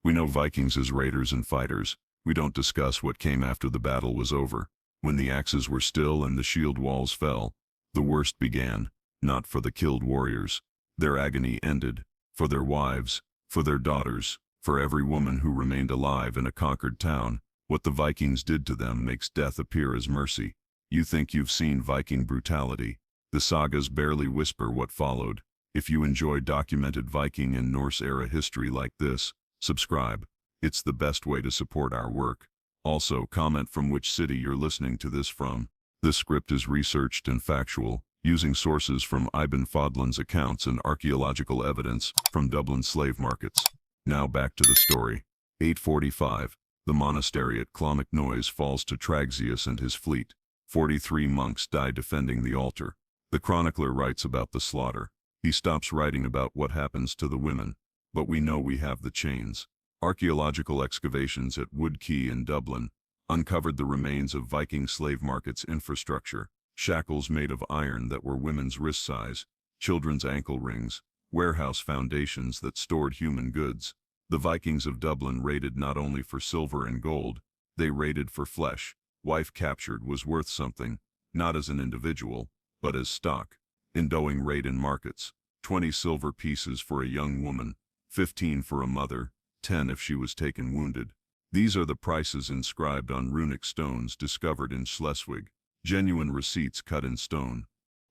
We know Vikings as raiders and fighters. We don't discuss what came after the battle was over. When the axes were still and the shield walls fell, the worst began, not for the killed warriors. Their agony ended, for their wives, for their daughters, for every woman who remained alive in a conquered town. What the Vikings did to them makes death appear as mercy. You think you've seen Viking brutality. The sagas barely whisper what followed. If you enjoy documented Viking and Norse-era history like this, subscribe. It's the best way to support our work. Also, comment from which city you're listening to this from. This script is researched and factual, using sources from Ibn Fodlan's accounts and archaeological evidence from Dublin slave markets. Now back to the story. 845. The monastery at Clonmacnoise falls to Tragsius and his fleet. 43 monks die defending the altar. The chronicler writes about the slaughter. He stops writing about what happens to the women. But we know we have the chains. Archaeological excavations at Wood Quay in Dublin uncovered the remains of Viking slave markets infrastructure, shackles made of iron that were women's wrist size, children's ankle rings, warehouse foundations that stored human goods. The Vikings of Dublin raided not only for silver and gold, they raided for flesh. Wife captured was worth something, not as an individual, but as stock. Endowing raid in markets, 20 silver pieces for a young woman, 15 for a mother, 10 if she was taken wounded. These are the prices inscribed on runic stones discovered in Schleswig, genuine receipts cut in stone.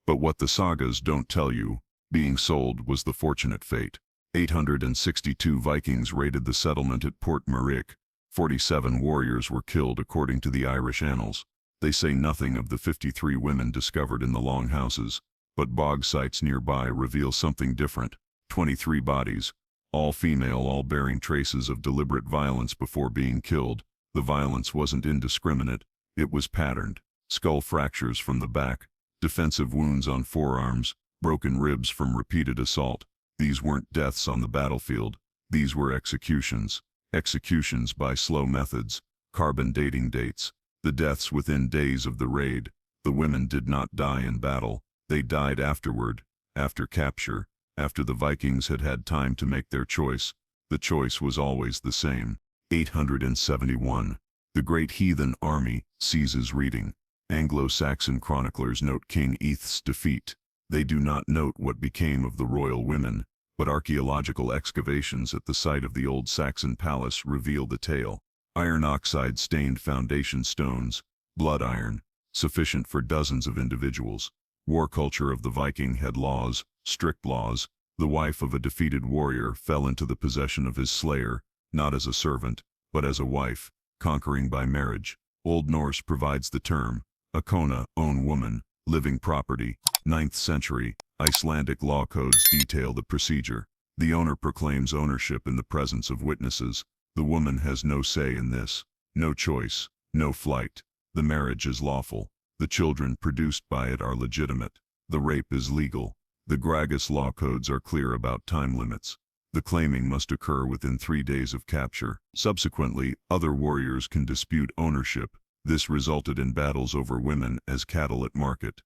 But what the sagas don't tell you, being sold was the fortunate fate. 862 Vikings raided the settlement at Port Marick. 47 warriors were killed according to the Irish annals. They say nothing of the 53 women discovered in the longhouses, but bog sites nearby reveal something different. 23 bodies, all female, all bearing traces of deliberate violence before being killed. The violence wasn't indiscriminate, it was patterned. Skull fractures from the back, defensive wounds on forearms, broken ribs from repeated assault. These weren't deaths on the battlefield, these were executions. Executions by slow methods, carbon dating dates. The deaths within days of the raid. The women did not die in battle, they died afterward, after capture. After the Vikings had had time to make their choice, the choice was always the same. 871. The great heathen army ceases reading. Anglo-Saxon chroniclers note King Eath's defeat. They do not note what became of the royal women, but archaeological excavations at the site of the old Saxon palace reveal the tale. Iron oxide stained foundation stones, blood iron, sufficient for dozens of individuals. War culture of the Viking had laws, strict laws. The wife of a defeated warrior fell into the possession of his slayer, not as a servant, but as a wife, conquering by marriage. Old Norse provides the term, akona, own woman, living property. 9th century, Icelandic law codes detail the procedure. The owner proclaims ownership in the presence of witnesses. The woman has no say in this, no choice, no flight. The marriage is lawful. The children produced by it are legitimate. The rape is legal. The Gragas law codes are clear about time limits. The claiming must occur within 3 days of capture. Subsequently, other warriors can dispute ownership. This resulted in battles over women as cattle at market.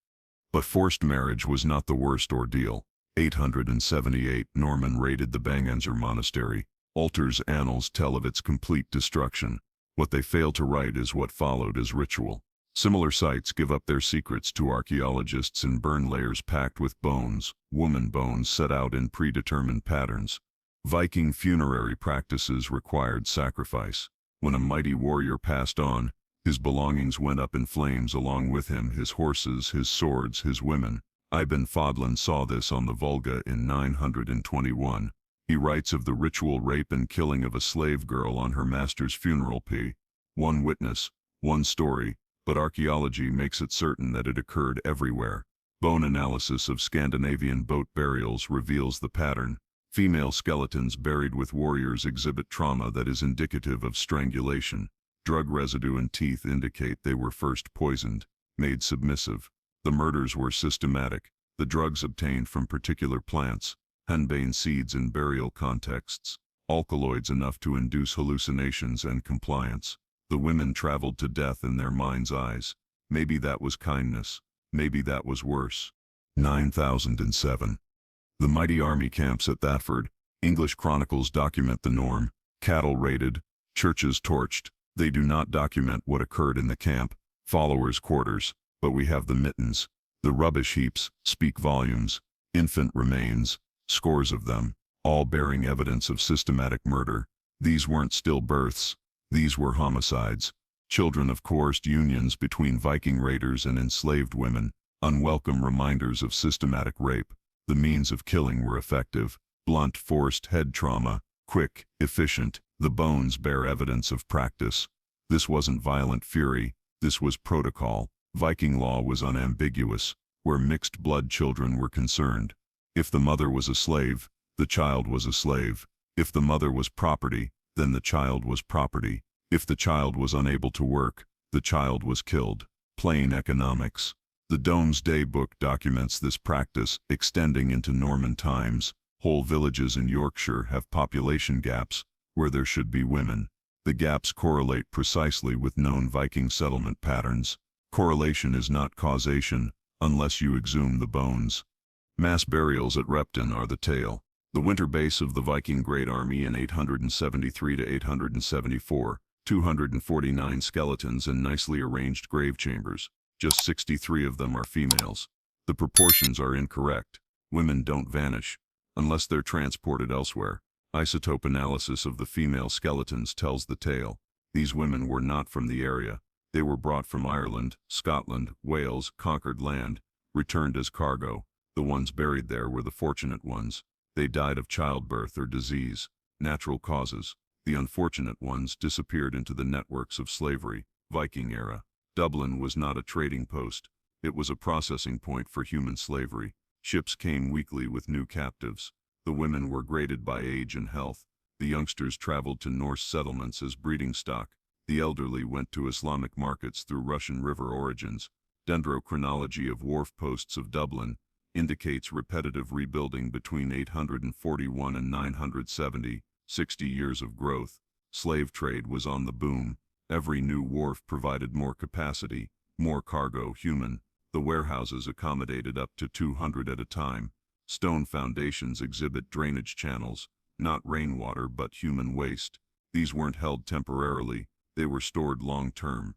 But forced marriage was not the worst ordeal. 878 Norman raided the Bangenzer monastery. Altar's annals tell of its complete destruction. What they fail to write is what followed as ritual. Similar sites give up their secrets to archaeologists and burn layers packed with bones, woman bones set out in predetermined patterns. Viking funerary practices required sacrifice. When a mighty warrior passed on, his belongings went up in flames along with him, his horses, his swords, his women. Ibn Fodlan saw this on the Volga in 921. He writes of the ritual rape and killing of a slave girl on her master's funeral pyre. One witness, one story, but archaeology makes it certain that it occurred everywhere. Bone analysis of Scandinavian boat burials reveals the pattern. Female skeletons buried with warriors exhibit trauma that is indicative of strangulation. Drug residue and teeth indicate they were first poisoned, made submissive. The murders were systematic. The drugs obtained from particular plants, henbane seeds in burial contexts, alkaloids enough to induce hallucinations and compliance. The women traveled to death in their mind's eyes. Maybe that was kindness. Maybe that was worse. 9007. The mighty army camps at Thatford. English chronicles document the norm. cattle raided, churches torched. They do not document what occurred in the camp, followers' quarters, but we have the mittens. The rubbish heaps speak volumes. Infant remains, scores of them, all bearing evidence of systematic murder. These weren't stillbirths. These were homicides. Children of coerced unions between Viking raiders and enslaved women, unwelcome reminders of systematic rape. The means of killing were effective, blunt forced head trauma, quick, efficient. The bones bear evidence of practice. This wasn't violent fury, this was protocol. Viking law was unambiguous, where mixed blood children were concerned. If the mother was a slave, the child was a slave. If the mother was property, then the child was property. If the child was unable to work, the child was killed. Plain economics. The Domesday Book documents this practice extending into Norman times. Whole villages in Yorkshire have population gaps where there should be women. The gaps correlate precisely with known Viking settlement patterns. Correlation is not causation, unless you exhume the bones. Mass burials at Repton are the tale. The winter base of the Viking Great Army in 873 to 874, 249 skeletons in nicely arranged grave chambers. Just 63 of them are females. The proportions are incorrect. Women don't vanish, unless they're transported elsewhere. Isotope analysis of the female skeletons tells the tale. These women were not from the area. They were brought from Ireland, Scotland, Wales, conquered land, returned as cargo. The ones buried there were the fortunate ones. They died of childbirth or disease, natural causes. The unfortunate ones disappeared into the networks of slavery, Viking era. Dublin was not a trading post. It was a processing point for human slavery. Ships came weekly with new captives. The women were graded by age and health. The youngsters traveled to Norse settlements as breeding stock. The elderly went to Islamic markets through Russian river origins. Dendrochronology of wharf posts of Dublin indicates repetitive rebuilding between 841 and 970, 60 years of growth. Slave trade was on the boom. Every new wharf provided more capacity, more cargo, human. The warehouses accommodated up to 200 at a time. Stone foundations exhibit drainage channels, not rainwater but human waste. These weren't held temporarily, they were stored long-term.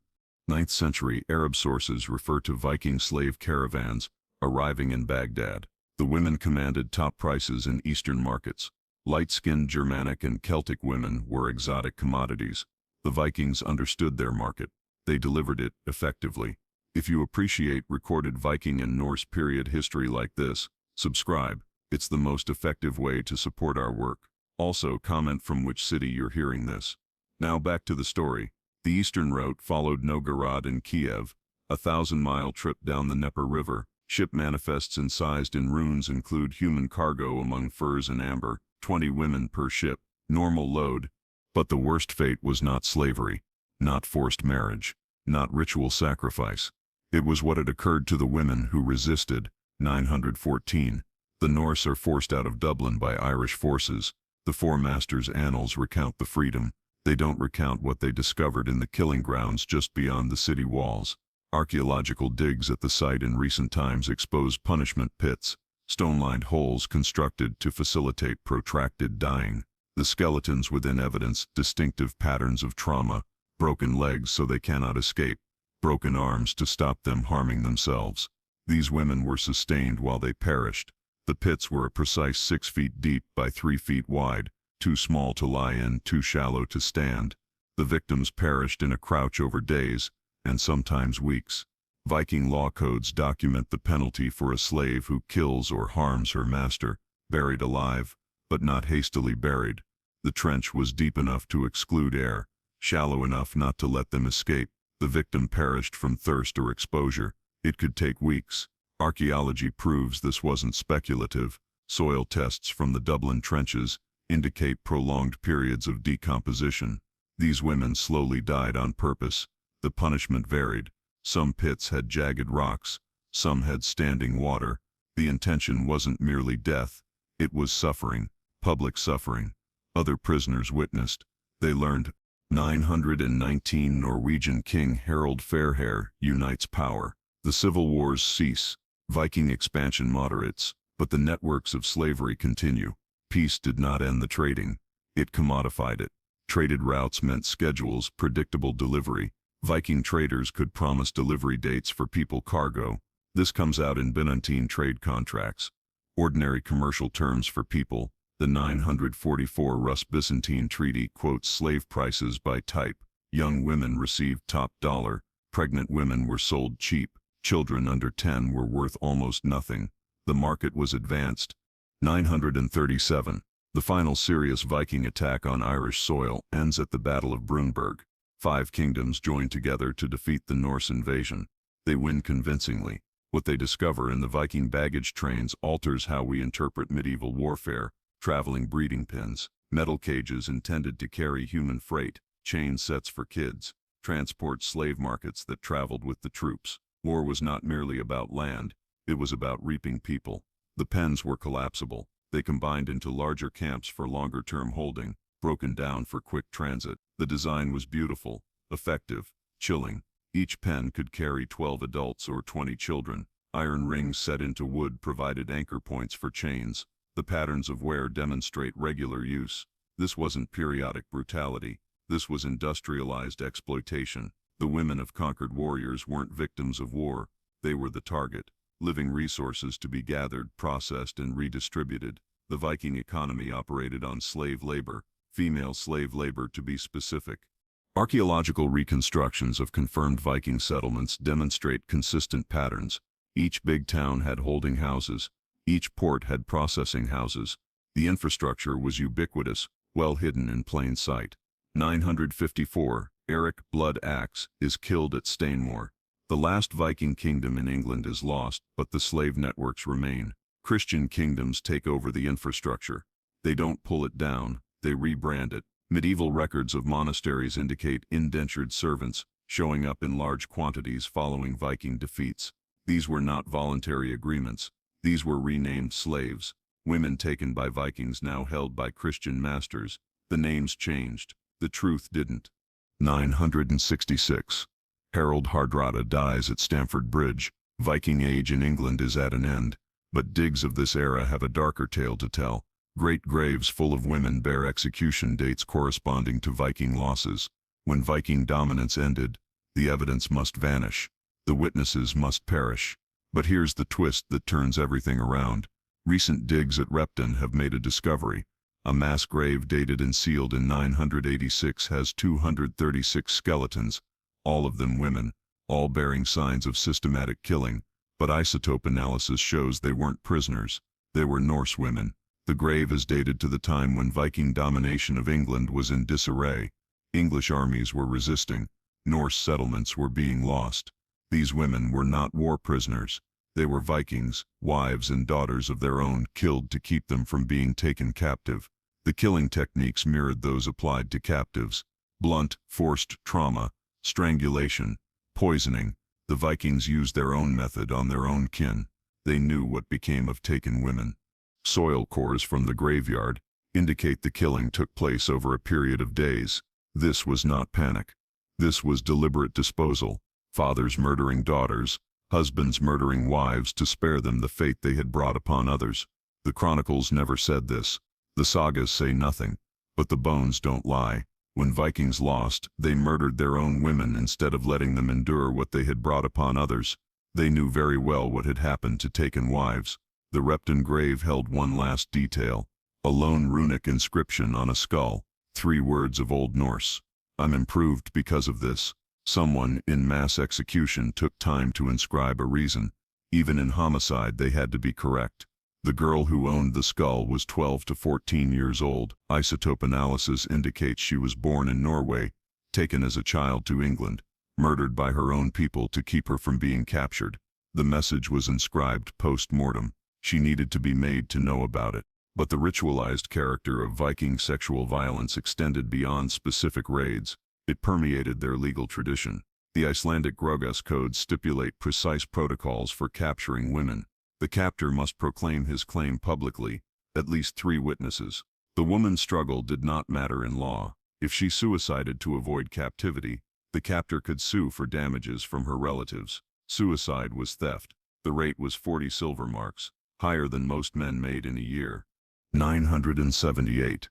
9th century Arab sources refer to Viking slave caravans arriving in Baghdad. The women commanded top prices in Eastern markets. Light-skinned Germanic and Celtic women were exotic commodities. The Vikings understood their market. They delivered it effectively. If you appreciate recorded Viking and Norse period history like this, subscribe. It's the most effective way to support our work. Also, comment from which city you're hearing this. Now back to the story. The eastern route followed Novgorod and Kiev, a 1,000-mile trip down the Dnieper River. Ship manifests incised in runes include human cargo among furs and amber, 20 women per ship, normal load. But the worst fate was not slavery, not forced marriage, not ritual sacrifice. It was what had occurred to the women who resisted. 914. The Norse are forced out of Dublin by Irish forces. The Four Masters' annals recount the freedom. They don't recount what they discovered in the killing grounds just beyond the city walls. Archaeological digs at the site in recent times expose punishment pits, stone-lined holes constructed to facilitate protracted dying. The skeletons within evidence distinctive patterns of trauma, broken legs so they cannot escape, broken arms to stop them harming themselves. These women were sustained while they perished. The pits were a precise 6 feet deep by 3 feet wide, too small to lie in, too shallow to stand. The victims perished in a crouch over days, and sometimes weeks. Viking law codes document the penalty for a slave who kills or harms her master, buried alive, but not hastily buried. The trench was deep enough to exclude air, shallow enough not to let them escape. The victim perished from thirst or exposure. It could take weeks. Archaeology proves this wasn't speculative. Soil tests from the Dublin trenches indicate prolonged periods of decomposition. These women slowly died on purpose. The punishment varied. Some pits had jagged rocks, some had standing water. The intention wasn't merely death, it was suffering, public suffering. Other prisoners witnessed. They learned. 919 Norwegian King Harald Fairhair unites power. The civil wars cease. Viking expansion moderates, but the networks of slavery continue. Peace did not end the trading. It commodified it. Traded routes meant schedules, predictable delivery. Viking traders could promise delivery dates for people cargo. This comes out in Byzantine trade contracts. Ordinary commercial terms for people. The 944 Rus-Byzantine Treaty quotes slave prices by type. Young women received top dollar. Pregnant women were sold cheap. Children under 10 were worth almost nothing. The market was advanced. 937. The final serious Viking attack on Irish soil ends at the Battle of Brunberg. 5 kingdoms join together to defeat the Norse invasion. They win convincingly. What they discover in the Viking baggage trains alters how we interpret medieval warfare. Traveling breeding pens, metal cages intended to carry human freight, chain sets for kids, transport slave markets that traveled with the troops. War was not merely about land, it was about reaping people. The pens were collapsible. They combined into larger camps for longer-term holding, broken down for quick transit. The design was beautiful, effective, chilling. Each pen could carry 12 adults or 20 children. Iron rings set into wood provided anchor points for chains. The patterns of wear demonstrate regular use. This wasn't periodic brutality. This was industrialized exploitation. The women of conquered warriors weren't victims of war. They were the target. Living resources to be gathered, processed, and redistributed. The Viking economy operated on slave labor, female slave labor to be specific. Archaeological reconstructions of confirmed Viking settlements demonstrate consistent patterns. Each big town had holding houses. Each port had processing houses. The infrastructure was ubiquitous, well hidden in plain sight. 954, Eric Blood Axe is killed at Stainmore. The last Viking kingdom in England is lost, but the slave networks remain. Christian kingdoms take over the infrastructure. They don't pull it down, they rebrand it. Medieval records of monasteries indicate indentured servants showing up in large quantities following Viking defeats. These were not voluntary agreements. These were renamed slaves. Women taken by Vikings now held by Christian masters. The names changed. The truth didn't. 966. Harold Hardrada dies at Stamford Bridge. Viking Age in England is at an end. But digs of this era have a darker tale to tell. Great graves full of women bear execution dates corresponding to Viking losses. When Viking dominance ended, the evidence must vanish. The witnesses must perish. But here's the twist that turns everything around. Recent digs at Repton have made a discovery. A mass grave dated and sealed in 986 has 236 skeletons, all of them women, all bearing signs of systematic killing. But isotope analysis shows they weren't prisoners. They were Norse women. The grave is dated to the time when Viking domination of England was in disarray. English armies were resisting. Norse settlements were being lost. These women were not war prisoners. They were Vikings, wives and daughters of their own, killed to keep them from being taken captive. The killing techniques mirrored those applied to captives. Blunt, forced trauma, strangulation, poisoning. The Vikings used their own method on their own kin. They knew what became of taken women. Soil cores from the graveyard indicate the killing took place over a period of days. This was not panic. This was deliberate disposal. Fathers murdering daughters, husbands murdering wives to spare them the fate they had brought upon others. The chronicles never said this. The sagas say nothing. But the bones don't lie. When Vikings lost, they murdered their own women instead of letting them endure what they had brought upon others. They knew very well what had happened to taken wives. The Repton grave held one last detail. A lone runic inscription on a skull. 3 words of Old Norse. I'm improved because of this. Someone in mass execution took time to inscribe a reason. Even in homicide they had to be correct. The girl who owned the skull was 12 to 14 years old. Isotope analysis indicates she was born in Norway, taken as a child to England, murdered by her own people to keep her from being captured. The message was inscribed post-mortem. She needed to be made to know about it. But the ritualized character of Viking sexual violence extended beyond specific raids. It permeated their legal tradition. The Icelandic Grogas codes stipulate precise protocols for capturing women. The captor must proclaim his claim publicly, at least 3 witnesses. The woman's struggle did not matter in law. If she suicided to avoid captivity, the captor could sue for damages from her relatives. Suicide was theft. The rate was 40 silver marks, higher than most men made in a year. 978.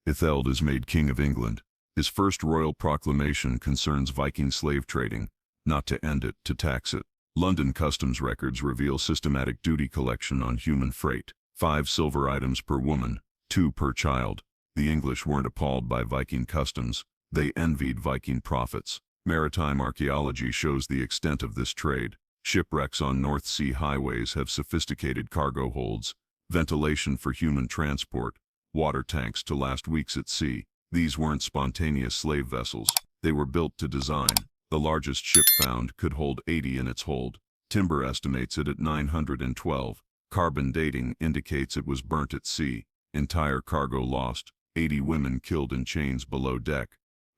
Itheld is made King of England. His first royal proclamation concerns Viking slave trading, not to end it, to tax it. London customs records reveal systematic duty collection on human freight. 5 silver items per woman, 2 per child. The English weren't appalled by Viking customs, they envied Viking profits. Maritime archaeology shows the extent of this trade. Shipwrecks on North Sea highways have sophisticated cargo holds, ventilation for human transport, water tanks to last weeks at sea. These weren't spontaneous slave vessels, they were built to design. The largest ship found could hold 80 in its hold. Timber estimates it at 912. Carbon dating indicates it was burnt at sea. Entire cargo lost. 80 women killed in chains below deck.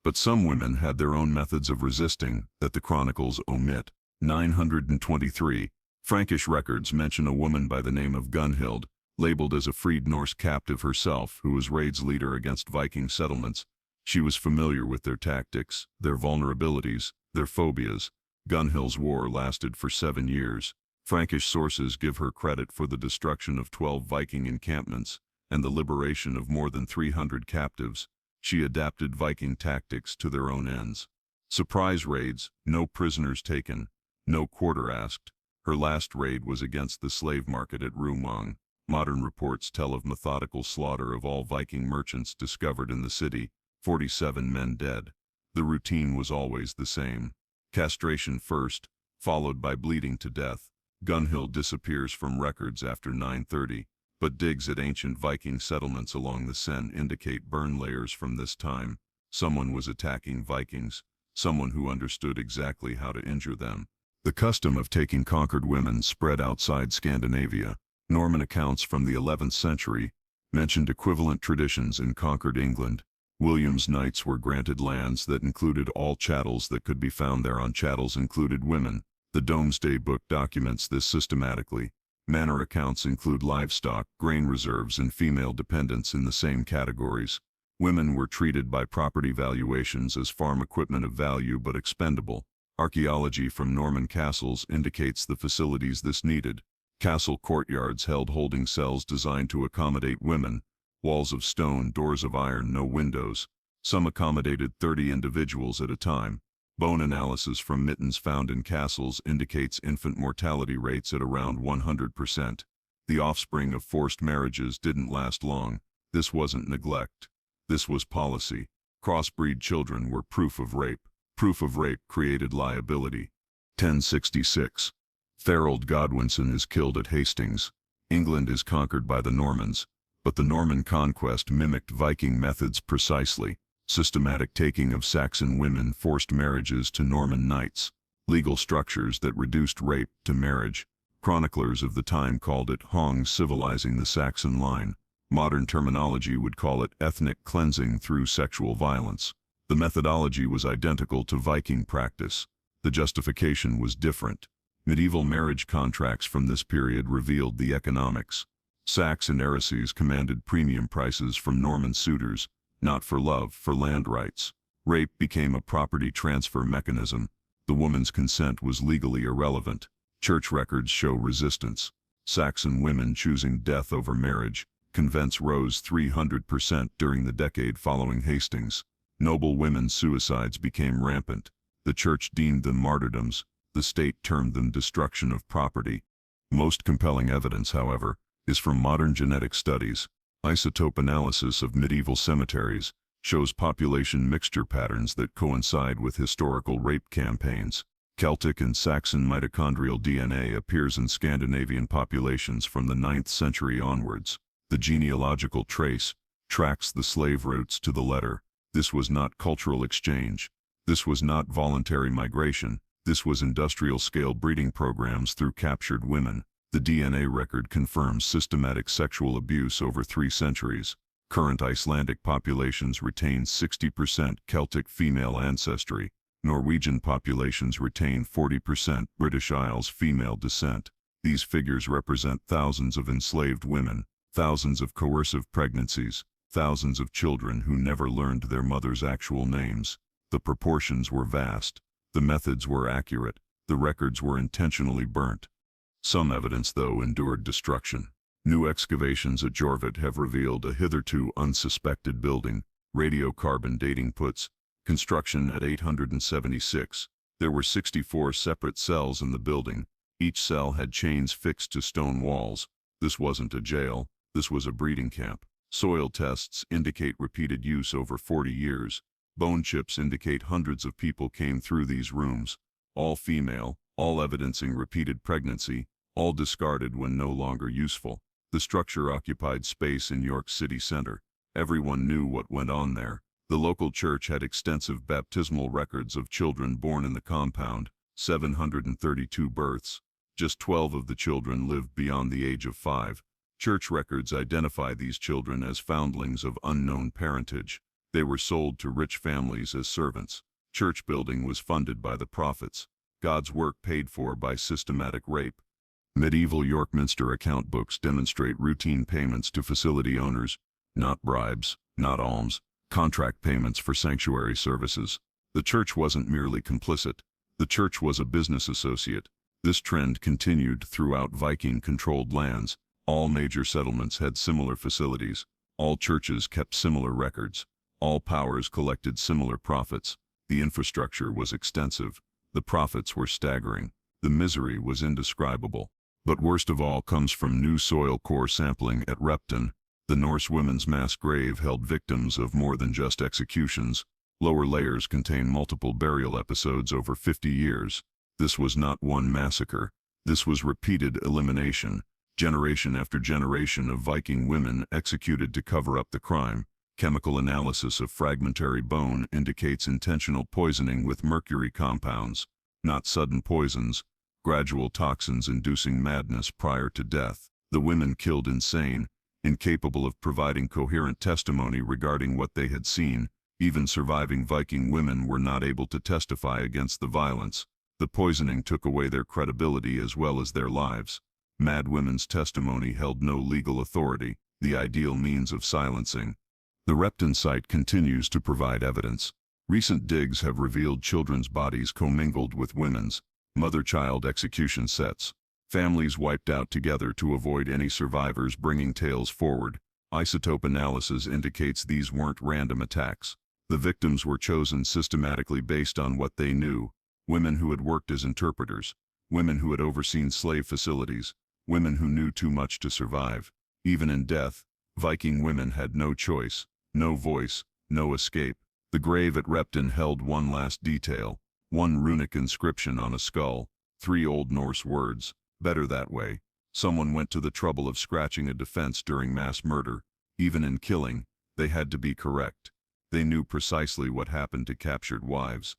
But some women had their own methods of resisting that the chronicles omit. 923. Frankish records mention a woman by the name of Gunhild, labeled as a freed Norse captive herself, who was Raid's leader against Viking settlements. She was familiar with their tactics, their vulnerabilities, their phobias. Gunhild's war lasted for 7 years. Frankish sources give her credit for the destruction of 12 Viking encampments and the liberation of more than 300 captives. She adapted Viking tactics to their own ends. Surprise raids, no prisoners taken, no quarter asked. Her last raid was against the slave market at Rumang. Modern reports tell of methodical slaughter of all Viking merchants discovered in the city, 47 men dead. The routine was always the same. Castration first, followed by bleeding to death. Gunhild disappears from records after 930, but digs at ancient Viking settlements along the Seine indicate burn layers from this time. Someone was attacking Vikings, someone who understood exactly how to injure them. The custom of taking conquered women spread outside Scandinavia. Norman accounts from the 11th century mentioned equivalent traditions in conquered England. William's knights were granted lands that included all chattels that could be found there. On chattels included women. The Domesday Book documents this systematically. Manor accounts include livestock, grain reserves, and female dependents in the same categories. Women were treated by property valuations as farm equipment of value but expendable. Archaeology from Norman castles indicates the facilities this needed. Castle courtyards held holding cells designed to accommodate women. Walls of stone, doors of iron, no windows. Some accommodated 30 individuals at a time. Bone analysis from mittens found in castles indicates infant mortality rates at around 100%. The offspring of forced marriages didn't last long. This wasn't neglect. This was policy. Crossbreed children were proof of rape. Proof of rape created liability. 1066. Thorold Godwinson is killed at Hastings. England is conquered by the Normans, but the Norman conquest mimicked Viking methods precisely. Systematic taking of Saxon women, forced marriages to Norman knights, legal structures that reduced rape to marriage. Chroniclers of the time called it Hong civilizing the Saxon line. Modern terminology would call it ethnic cleansing through sexual violence. The methodology was identical to Viking practice. The justification was different. Medieval marriage contracts from this period revealed the economics. Sacs and heresies commanded premium prices from Norman suitors, not for love, for land rights. Rape became a property transfer mechanism. The woman's consent was legally irrelevant. Church records show resistance. Saxon women choosing death over marriage. Convents rose 300% during the decade following Hastings. Noble women's suicides became rampant. The church deemed them martyrdoms. The state termed them destruction of property. Most compelling evidence, however, is from modern genetic studies. Isotope analysis of medieval cemeteries shows population mixture patterns that coincide with historical rape campaigns. Celtic and Saxon mitochondrial DNA appears in Scandinavian populations from the 9th century onwards. The genealogical trace tracks the slave routes to the letter. This was not cultural exchange. This was not voluntary migration. This was industrial-scale breeding programs through captured women. The DNA record confirms systematic sexual abuse over 3 centuries. Current Icelandic populations retain 60% Celtic female ancestry. Norwegian populations retain 40% British Isles female descent. These figures represent thousands of enslaved women, thousands of coercive pregnancies, thousands of children who never learned their mother's actual names. The proportions were vast. The methods were accurate. The records were intentionally burnt. Some evidence, though, endured destruction. New excavations at Jorvik have revealed a hitherto unsuspected building. Radiocarbon dating puts construction at 876. There were 64 separate cells in the building. Each cell had chains fixed to stone walls. This wasn't a jail, this was a breeding camp. Soil tests indicate repeated use over 40 years. Bone chips indicate hundreds of people came through these rooms. All female, all evidencing repeated pregnancy, all discarded when no longer useful. The structure occupied space in York City Center. Everyone knew what went on there. The local church had extensive baptismal records of children born in the compound, 732 births. Just 12 of the children lived beyond the age of 5. Church records identify these children as foundlings of unknown parentage. They were sold to rich families as servants. Church building was funded by the prophets. God's work paid for by systematic rape. Medieval York Minster account books demonstrate routine payments to facility owners, not bribes, not alms, contract payments for sanctuary services. The church wasn't merely complicit. The church was a business associate. This trend continued throughout Viking-controlled lands. All major settlements had similar facilities. All churches kept similar records. All powers collected similar profits. The infrastructure was extensive. The profits were staggering. The misery was indescribable. But worst of all comes from new soil core sampling at Repton. The Norse women's mass grave held victims of more than just executions. Lower layers contain multiple burial episodes over 50 years. This was not one massacre. This was repeated elimination. Generation after generation of Viking women executed to cover up the crime. Chemical analysis of fragmentary bone indicates intentional poisoning with mercury compounds, not sudden poisons, gradual toxins inducing madness prior to death. The women killed insane, incapable of providing coherent testimony regarding what they had seen. Even surviving Viking women were not able to testify against the violence. The poisoning took away their credibility as well as their lives. Mad women's testimony held no legal authority, the ideal means of silencing. The Repton site continues to provide evidence. Recent digs have revealed children's bodies commingled with women's, mother-child execution sets. Families wiped out together to avoid any survivors bringing tales forward. Isotope analysis indicates these weren't random attacks. The victims were chosen systematically based on what they knew. Women who had worked as interpreters, women who had overseen slave facilities, women who knew too much to survive. Even in death, Viking women had no choice, no voice, no escape. The grave at Repton held one last detail, one runic inscription on a skull, 3 Old Norse words, better that way. Someone went to the trouble of scratching a defense during mass murder. Even in killing, they had to be correct. They knew precisely what happened to captured wives.